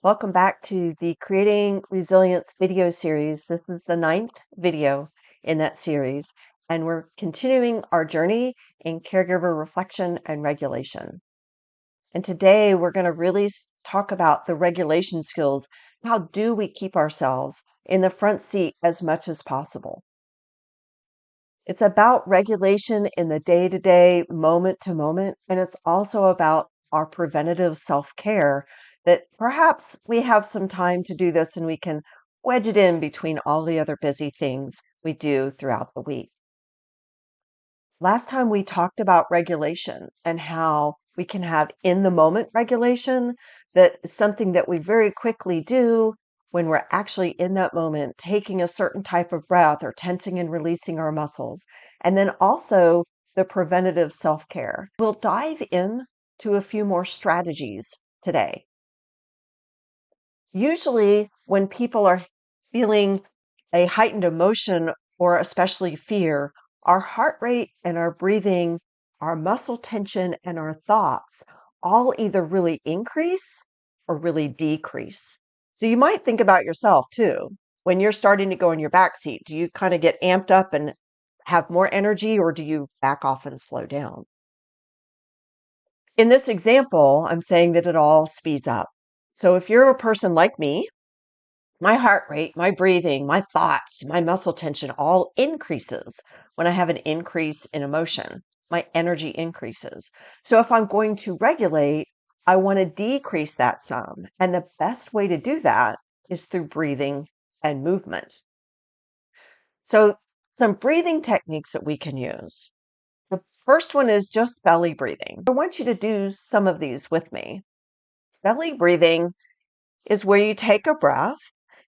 Welcome back to the Creating Resilience video series. This is the 9th video in that series, and we're continuing our journey in caregiver reflection and regulation. And today we're going to really talk about the regulation skills. How do we keep ourselves in the front seat as much as possible? It's about regulation in the day-to-day, moment-to-moment, and it's also about our preventative self-care that perhaps we have some time to do this and we can wedge it in between all the other busy things we do throughout the week. Last time we talked about regulation and how we can have in-the-moment regulation, that is something that we very quickly do when we're actually in that moment, taking a certain type of breath or tensing and releasing our muscles. And then also the preventative self-care. We'll dive in to a few more strategies today. Usually when people are feeling a heightened emotion or especially fear, our heart rate and our breathing, our muscle tension and our thoughts all either really increase or really decrease. So you might think about yourself too. When you're starting to go in your back seat, do you kind of get amped up and have more energy, or do you back off and slow down? In this example, I'm saying that it all speeds up. So if you're a person like me, my heart rate, my breathing, my thoughts, my muscle tension all increases when I have an increase in emotion. My energy increases. So if I'm going to regulate, I want to decrease that some. And the best way to do that is through breathing and movement. So some breathing techniques that we can use. The first one is just belly breathing. I want you to do some of these with me. Belly breathing is where you take a breath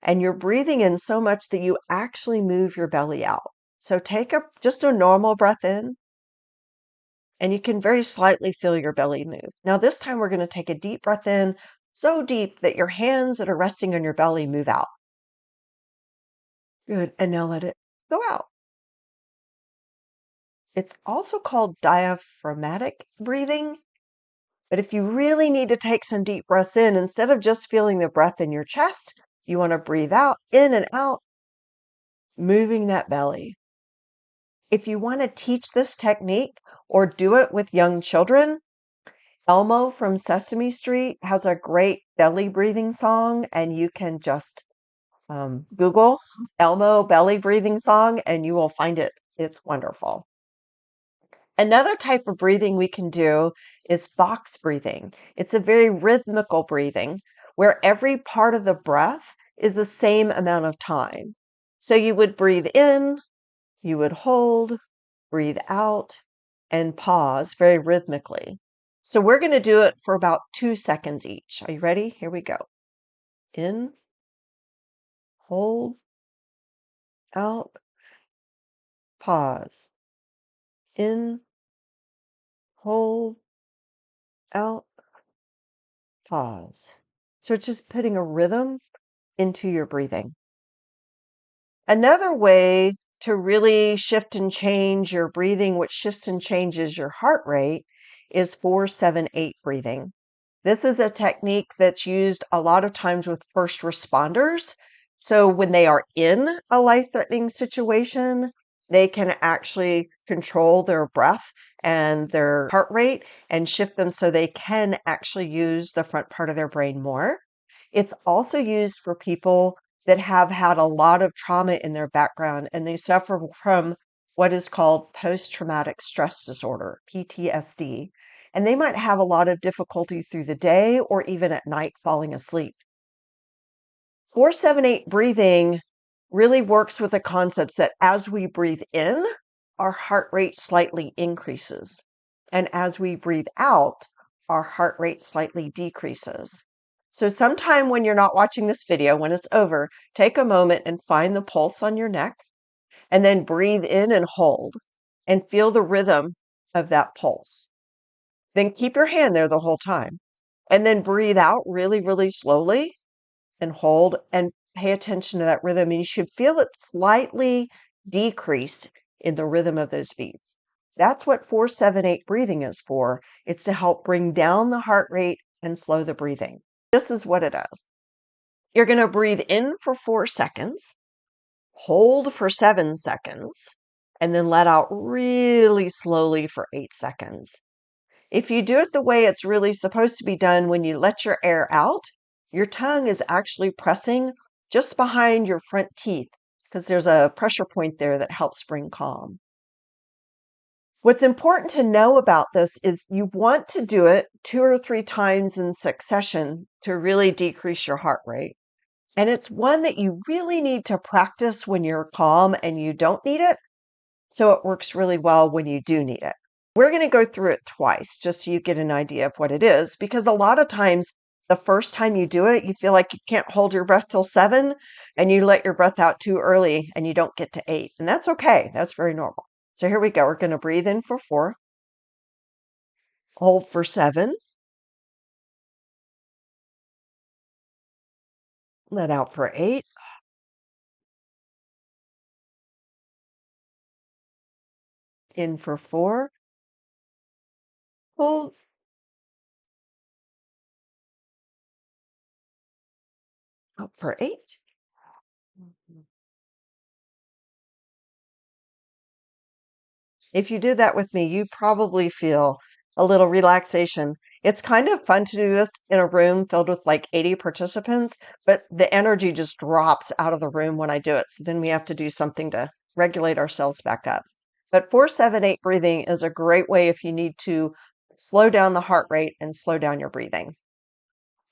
and you're breathing in so much that you actually move your belly out. So take just a normal breath in, and you can very slightly feel your belly move. Now this time we're going to take a deep breath in, so deep that your hands that are resting on your belly move out. Good, and now let it go out. It's also called diaphragmatic breathing. But if you really need to take some deep breaths in, instead of just feeling the breath in your chest, you want to breathe out, in and out, moving that belly. If you want to teach this technique or do it with young children, Elmo from Sesame Street has a great belly breathing song, and you can just Google Elmo belly breathing song and you will find it. It's wonderful. Another type of breathing we can do is box breathing. It's a very rhythmical breathing where every part of the breath is the same amount of time. So you would breathe in, you would hold, breathe out, and pause very rhythmically. So we're going to do it for about 2 seconds each. Are you ready? Here we go. In, hold, out, pause. In, hold, out, pause. So it's just putting a rhythm into your breathing. Another way to really shift and change your breathing, which shifts and changes your heart rate, is 4-7-8 breathing. This is a technique that's used a lot of times with first responders. So when they are in a life-threatening situation, they can actually control their breath and their heart rate and shift them so they can actually use the front part of their brain more. It's also used for people that have had a lot of trauma in their background and they suffer from what is called post-traumatic stress disorder, PTSD. And they might have a lot of difficulty through the day or even at night falling asleep. 4-7-8 breathing really works with the concepts that as we breathe in, our heart rate slightly increases. And as we breathe out, our heart rate slightly decreases. So sometime when you're not watching this video, when it's over, take a moment and find the pulse on your neck and then breathe in and hold and feel the rhythm of that pulse. Then keep your hand there the whole time and then breathe out really, really slowly and hold and pay attention to that rhythm. And you should feel it slightly decreased in the rhythm of those beats. That's what 4-7-8 breathing is for. It's to help bring down the heart rate and slow the breathing. This is what it is. You're going to breathe in for 4 seconds, hold for 7 seconds, and then let out really slowly for 8 seconds. If you do it the way it's really supposed to be done, when you let your air out, your tongue is actually pressing just behind your front teeth because there's a pressure point there that helps bring calm. What's important to know about this is you want to do it 2 or 3 times in succession to really decrease your heart rate. And it's one that you really need to practice when you're calm and you don't need it, so it works really well when you do need it. We're going to go through it twice just so you get an idea of what it is, because a lot of times the first time you do it, you feel like you can't hold your breath till 7 and you let your breath out too early and you don't get to 8. And that's okay. That's very normal. So here we go. We're going to breathe in for 4, hold for 7, let out for 8, in for 4, hold, out for 8. If you did that with me, you probably feel a little relaxation. It's kind of fun to do this in a room filled with like 80 participants, but the energy just drops out of the room when I do it. So then we have to do something to regulate ourselves back up. But 4-7-8 breathing is a great way if you need to slow down the heart rate and slow down your breathing.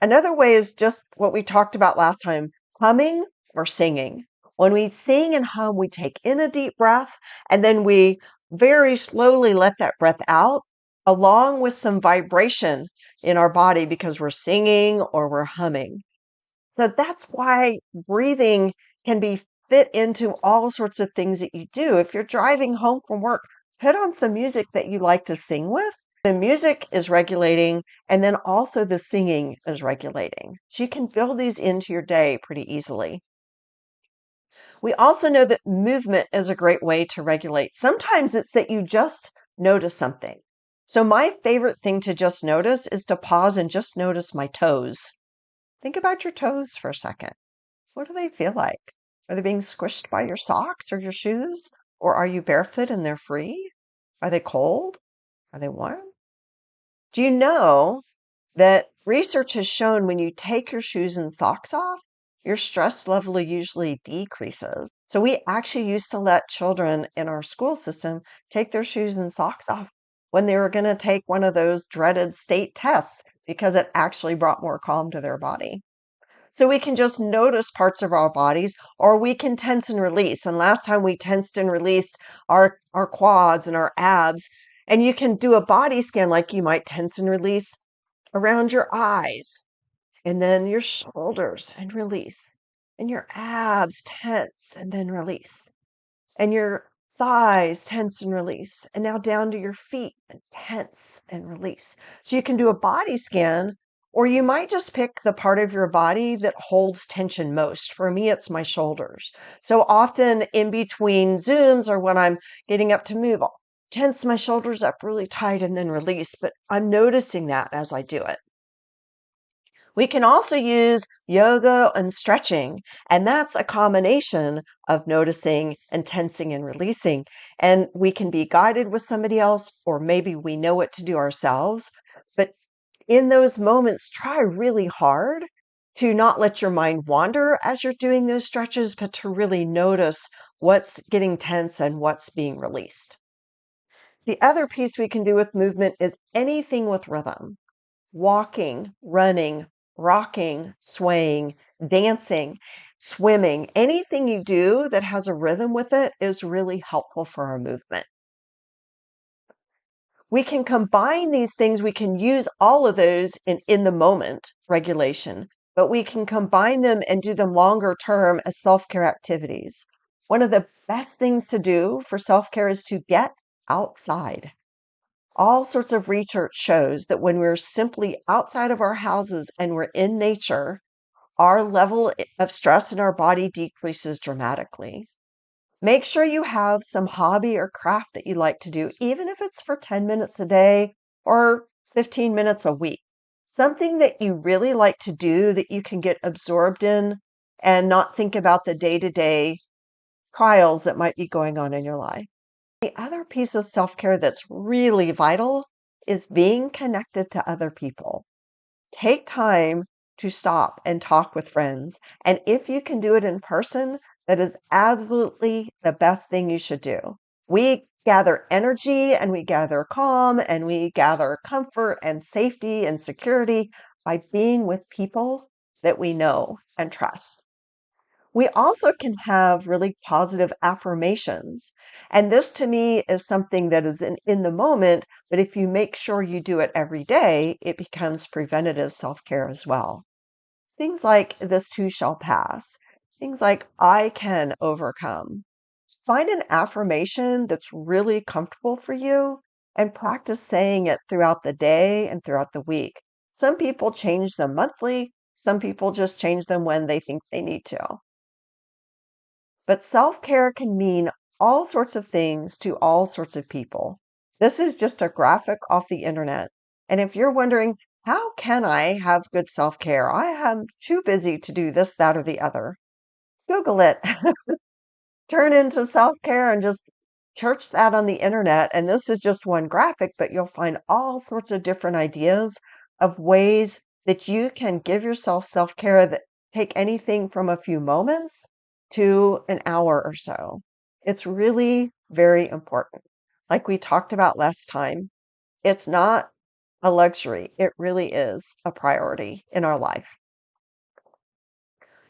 Another way is just what we talked about last time, humming or singing. When we sing and hum, we take in a deep breath and then we very slowly let that breath out, along with some vibration in our body because we're singing or we're humming. So that's why breathing can be fit into all sorts of things that you do. If you're driving home from work, put on some music that you like to sing with. The music is regulating, and then also the singing is regulating. So you can build these into your day pretty easily. We also know that movement is a great way to regulate. Sometimes it's that you just notice something. So my favorite thing to just notice is to pause and just notice my toes. Think about your toes for a second. What do they feel like? Are they being squished by your socks or your shoes? Or are you barefoot and they're free? Are they cold? Are they warm? Do you know that research has shown when you take your shoes and socks off, your stress level usually decreases? So we actually used to let children in our school system take their shoes and socks off when they were going to take one of those dreaded state tests because it actually brought more calm to their body. So we can just notice parts of our bodies, or we can tense and release. And last time we tensed and released our quads and our abs. And you can do a body scan like you might tense and release around your eyes, and then your shoulders and release, and your abs tense and then release, and your thighs tense and release, and now down to your feet and tense and release. So you can do a body scan, or you might just pick the part of your body that holds tension most. For me, it's my shoulders. So often in between Zooms or when I'm getting up to move, I'll tense my shoulders up really tight and then release, but I'm noticing that as I do it. We can also use yoga and stretching, and that's a combination of noticing and tensing and releasing. And we can be guided with somebody else, or maybe we know what to do ourselves. But in those moments, try really hard to not let your mind wander as you're doing those stretches, but to really notice what's getting tense and what's being released. The other piece we can do with movement is anything with rhythm. Walking, running, rocking, swaying, dancing, swimming, anything you do that has a rhythm with it is really helpful for our movement. We can combine these things. We can use all of those in the moment regulation, but we can combine them and do them longer term as self-care activities. One of the best things to do for self-care is to get outside. All sorts of research shows that when we're simply outside of our houses and we're in nature, our level of stress in our body decreases dramatically. Make sure you have some hobby or craft that you like to do, even if it's for 10 minutes a day or 15 minutes a week. Something that you really like to do that you can get absorbed in and not think about the day-to-day trials that might be going on in your life. The other piece of self-care that's really vital is being connected to other people. Take time to stop and talk with friends. And if you can do it in person, that is absolutely the best thing you should do. We gather energy and we gather calm and we gather comfort and safety and security by being with people that we know and trust. We also can have really positive affirmations. And this to me is something that is in the moment, but if you make sure you do it every day, it becomes preventative self care as well. Things like this too shall pass, things like I can overcome. Find an affirmation that's really comfortable for you and practice saying it throughout the day and throughout the week. Some people change them monthly, some people just change them when they think they need to. But self-care can mean all sorts of things to all sorts of people. This is just a graphic off the internet. And if you're wondering, how can I have good self-care? I am too busy to do this, that, or the other. Google it. Turn into self-care and just search that on the internet. And this is just one graphic, but you'll find all sorts of different ideas of ways that you can give yourself self-care that take anything from a few moments to an hour or so. It's really very important. Like we talked about last time, it's not a luxury. It really is a priority in our life.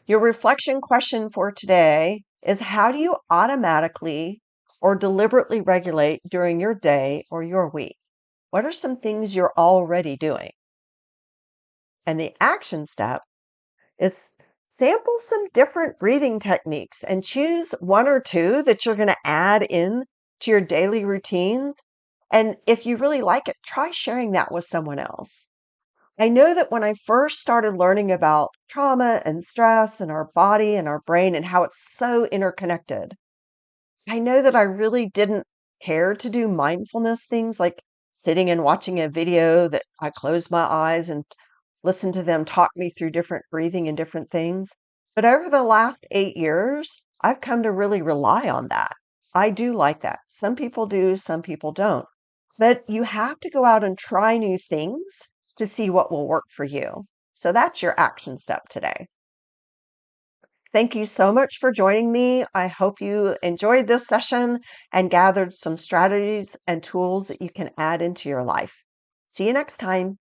Your reflection question for today is, how do you automatically or deliberately regulate during your day or your week? What are some things you're already doing? And the action step is, sample some different breathing techniques and choose one or two that you're going to add in to your daily routine. And if you really like it, try sharing that with someone else. I know that when I first started learning about trauma and stress and our body and our brain and how it's so interconnected, I know that I really didn't care to do mindfulness things like sitting and watching a video that I close my eyes and listen to them talk me through different breathing and different things. But over the last 8 years, I've come to really rely on that. I do like that. Some people do, some people don't. But you have to go out and try new things to see what will work for you. So that's your action step today. Thank you so much for joining me. I hope you enjoyed this session and gathered some strategies and tools that you can add into your life. See you next time.